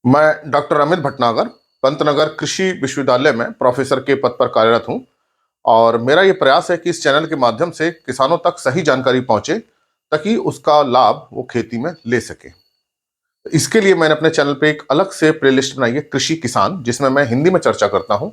मैं डॉक्टर अमित भटनागर पंतनगर कृषि विश्वविद्यालय में प्रोफेसर के पद पर कार्यरत हूं और मेरा ये प्रयास है कि इस चैनल के माध्यम से किसानों तक सही जानकारी पहुंचे ताकि उसका लाभ वो खेती में ले सके। इसके लिए मैंने अपने चैनल पे एक अलग से प्लेलिस्ट बनाई है कृषि किसान, जिसमें मैं हिंदी में चर्चा करता हूं।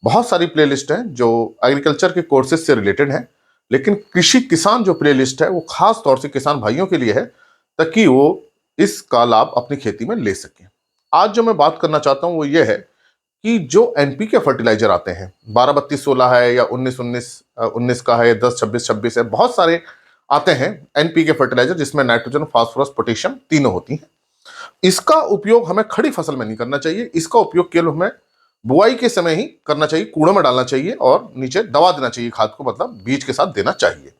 बहुत सारी प्लेलिस्ट हैं जो एग्रीकल्चर के कोर्सेज से रिलेटेड हैं, लेकिन कृषि किसान जो प्लेलिस्ट है वो खास तौर से किसान भाइयों के लिए है ताकि वो इसका लाभ अपनी खेती में ले सकें। आज जो मैं बात करना चाहता हूं वो ये है कि जो एनपीके फर्टिलाइजर आते हैं, 12-32-16 है या 19-19 का है, 10-26-26 है, बहुत सारे आते हैं एनपीके फर्टिलाइजर जिसमें नाइट्रोजन, फास्फोरस, पोटेशियम तीनों होती हैं। इसका उपयोग हमें खड़ी फसल में नहीं करना चाहिए। इसका उपयोग केवल हमें बुआई के समय ही करना चाहिए, कूड़ों में डालना चाहिए और नीचे दबा देना चाहिए, खाद को मतलब बीज के साथ देना चाहिए।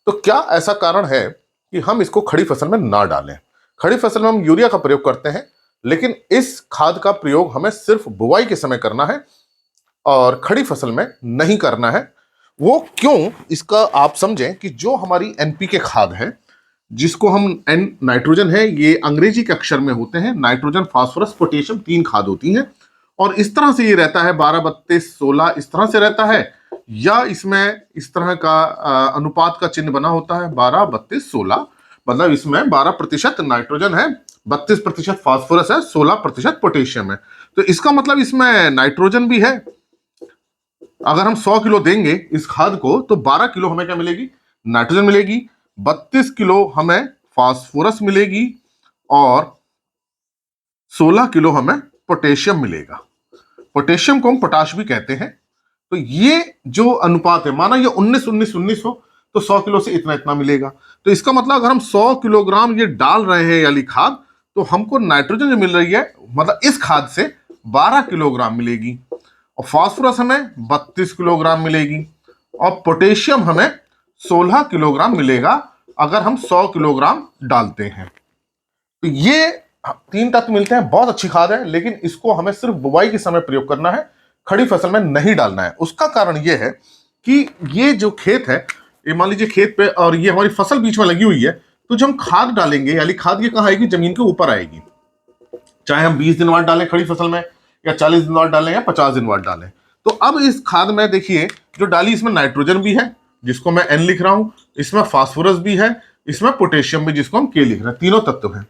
तो क्या ऐसा कारण है कि हम इसको खड़ी फसल में ना डालें? खड़ी फसल में हम यूरिया का प्रयोग करते हैं, लेकिन इस खाद का प्रयोग हमें सिर्फ बुआई के समय करना है और खड़ी फसल में नहीं करना है। वो क्यों, इसका आप समझें कि जो हमारी एनपीके खाद है, जिसको हम एन नाइट्रोजन है, ये अंग्रेजी के अक्षर में होते हैं, नाइट्रोजन, फास्फोरस, पोटेशियम, तीन खाद होती हैं और इस तरह से ये रहता है 12-32-16 इस तरह से रहता है, या इसमें इस तरह का अनुपात का चिन्ह बना होता है 12-32-16, मतलब इसमें 12% नाइट्रोजन है, 32% फास्फोरस है, 16% पोटेशियम है। तो इसका मतलब इसमें नाइट्रोजन भी है। अगर हम 100 किलो देंगे इस खाद को तो 12 किलो हमें क्या मिलेगी? नाइट्रोजन मिलेगी, 32 किलो हमें फास्फोरस मिलेगी और 16 किलो हमें पोटेशियम मिलेगा। पोटेशियम को हम पोटाश भी कहते हैं। तो ये जो अनुपात है, माना ये 19-19-19 हो तो 100 किलो से इतना इतना मिलेगा। तो इसका मतलब अगर हम 100 किलोग्राम ये डाल रहे हैं यानी खाद, तो हमको नाइट्रोजन जो मिल रही है मतलब इस खाद से 12 किलोग्राम मिलेगी और फास्फोरस हमें 32 किलोग्राम मिलेगी और पोटेशियम हमें 16 किलोग्राम मिलेगा अगर हम 100 किलोग्राम डालते हैं। तो ये तीन तत्व मिलते हैं, बहुत अच्छी खाद है, लेकिन इसको हमें सिर्फ बुवाई के समय प्रयोग करना है, खड़ी फसल में नहीं डालना है। उसका कारण यह है कि ये जो खेत है, ये मान लीजिए खेत पे और ये हमारी फसल बीच में लगी हुई है, तो जब हम खाद डालेंगे यानी खाद ये कहाँ आएगी? जमीन के ऊपर आएगी। चाहे हम 20 दिन बाद डालें खड़ी फसल में या 40 दिन बाद डालें या 50 दिन बाद डालें। तो अब इस खाद में देखिए जो डाली, इसमें नाइट्रोजन भी है जिसको मैं एन लिख रहा हूं, इसमें फास्फोरस भी है, इसमें पोटेशियम भी जिसको हम के लिख रहे हैं, तीनों तत्व हैं।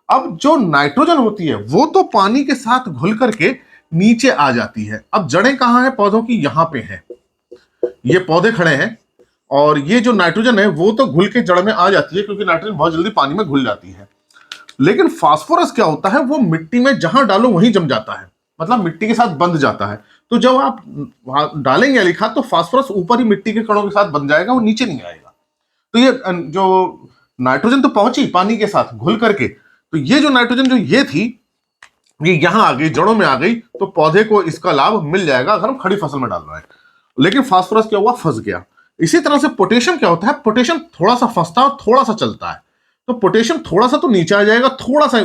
अब जो नाइट्रोजन होती है वो तो पानी के साथ घुल करके नीचे आ जाती है। अब जड़ें कहाँ हैं पौधों की? यहां पे हैं, ये पौधे खड़े हैं और ये जो नाइट्रोजन है वो तो घुल के जड़ में आ जाती है क्योंकि नाइट्रोजन बहुत जल्दी पानी में घुल जाती है। लेकिन फास्फोरस क्या होता है? वो मिट्टी में जहां डालो वहीं जम जाता है, मतलब मिट्टी के साथ बंध जाता है। तो जब आप डालेंगे लिखा तो फास्फोरस ऊपर ही मिट्टी के कणों के साथ बंध जाएगा, वो नीचे नहीं आएगा। तो ये जो नाइट्रोजन तो पहुंची पानी के साथ घुल करके, तो ये जो नाइट्रोजन जो ये थी ये यहां आ गई, जड़ों में आ गई, तो पौधे को इसका लाभ मिल जाएगा अगर हम खड़ी फसल में डाल रहे हैं। लेकिन फास्फोरस क्या हुआ? फंस गया। इसी तरह से पोटेशियम क्या होता है? पोटेशियम थोड़ा सा फंसता है और थोड़ा सा चलता है। तो पोटेशियम थोड़ा सा तो नीचे आ जाएगा, थोड़ा सा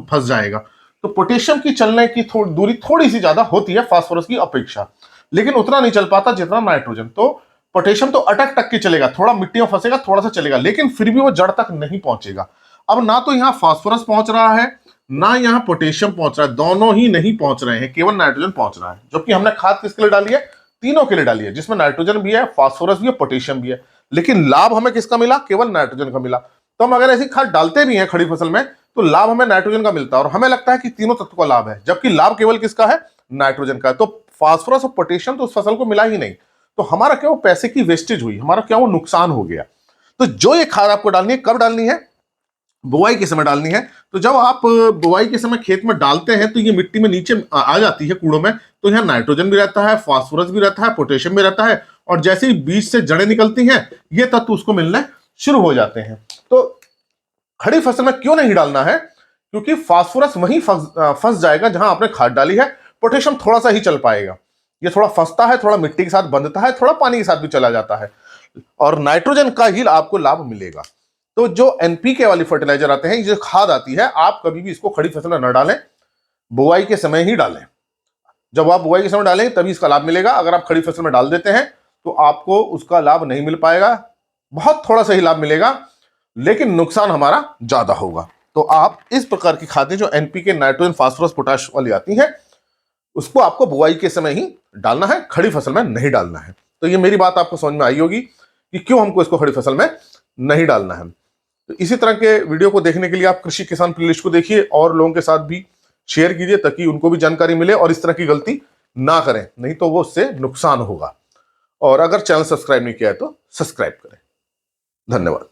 फंस जाएगा। तो पोटेशियम की चलने की दूरी थोड़ी सी ज्यादा होती है फास्फोरस की अपेक्षा, लेकिन उतना नहीं चल पाता जितना नाइट्रोजन। तो पोटेशियम तो अटक टक के चलेगा, थोड़ा मिट्टी में फंसेगा, थोड़ा सा चलेगा, लेकिन फिर भी वो जड़ तक नहीं पहुंचेगा। अब ना तो यहां फास्फोरस पहुंच रहा है ना यहां पोटेशियम पहुंच रहा है, दोनों ही नहीं पहुंच रहे हैं, केवल नाइट्रोजन पहुंच रहा है। जबकि हमने खाद किसके लिए डाली है? तीनों के लिए डाली है, जिसमें नाइट्रोजन भी है, फास्फोरस भी है, पोटेशियम भी है। लेकिन लाभ हमें किसका मिला? केवल नाइट्रोजन का मिला। तो हम अगर ऐसी खाद डालते भी हैं खड़ी फसल में तो लाभ हमें नाइट्रोजन का मिलता है और हमें लगता है कि तीनों तत्व का लाभ है, जबकि लाभ केवल किसका है? नाइट्रोजन का। तो फास्फोरस और पोटेशियम तो उस फसल को मिला ही नहीं। तो हमारा क्या वो पैसे की वेस्टेज हुई, हमारा क्या वो नुकसान हो गया। तो जो ये खाद आपको डालनी है, कब डालनी है? बुआई के समय डालनी है। तो जब आप बुआई के समय खेत में डालते हैं तो ये मिट्टी में नीचे आ जाती है कूड़ों में, तो यहाँ नाइट्रोजन भी रहता है, फास्फोरस भी रहता है, पोटेशियम भी रहता है, और जैसे ही बीज से जड़ें निकलती हैं ये तत्व उसको मिलने शुरू हो जाते हैं। तो खड़ी फसल में क्यों नहीं डालना है? क्योंकि फास्फोरस वहीं फंस जाएगा जहां आपने खाद डाली है, पोटेशियम थोड़ा सा ही चल पाएगा। ये थोड़ा फंसता है, थोड़ा मिट्टी के साथ बंधता है, थोड़ा पानी के साथ भी चला जाता है, और नाइट्रोजन का ही आपको लाभ मिलेगा। तो जो एनपीके वाली फर्टिलाइजर आते हैं, ये जो खाद आती है, आप कभी भी इसको खड़ी फसल में न डालें, बुआई के समय ही डालें। जब आप बुआई के समय डालेंगे तभी इसका लाभ मिलेगा। अगर आप खड़ी फसल में डाल देते हैं तो आपको उसका लाभ नहीं मिल पाएगा, बहुत थोड़ा सा ही लाभ मिलेगा, लेकिन नुकसान हमारा ज्यादा होगा। तो आप इस प्रकार की खादें जो एनपीके, नाइट्रोजन, फास्फोरस, पोटाश वाली आती हैं, उसको आपको बुआई के समय ही डालना है, खड़ी फसल में नहीं डालना है। तो ये मेरी बात आपको समझ में आई होगी कि क्यों हमको इसको खड़ी फसल में नहीं डालना है। तो इसी तरह के वीडियो को देखने के लिए आप कृषि किसान प्लेलिस्ट को देखिए और लोगों के साथ भी शेयर कीजिए ताकि उनको भी जानकारी मिले और इस तरह की गलती ना करें, नहीं तो वो उससे नुकसान होगा। और अगर चैनल सब्सक्राइब नहीं किया है तो सब्सक्राइब करें। धन्यवाद।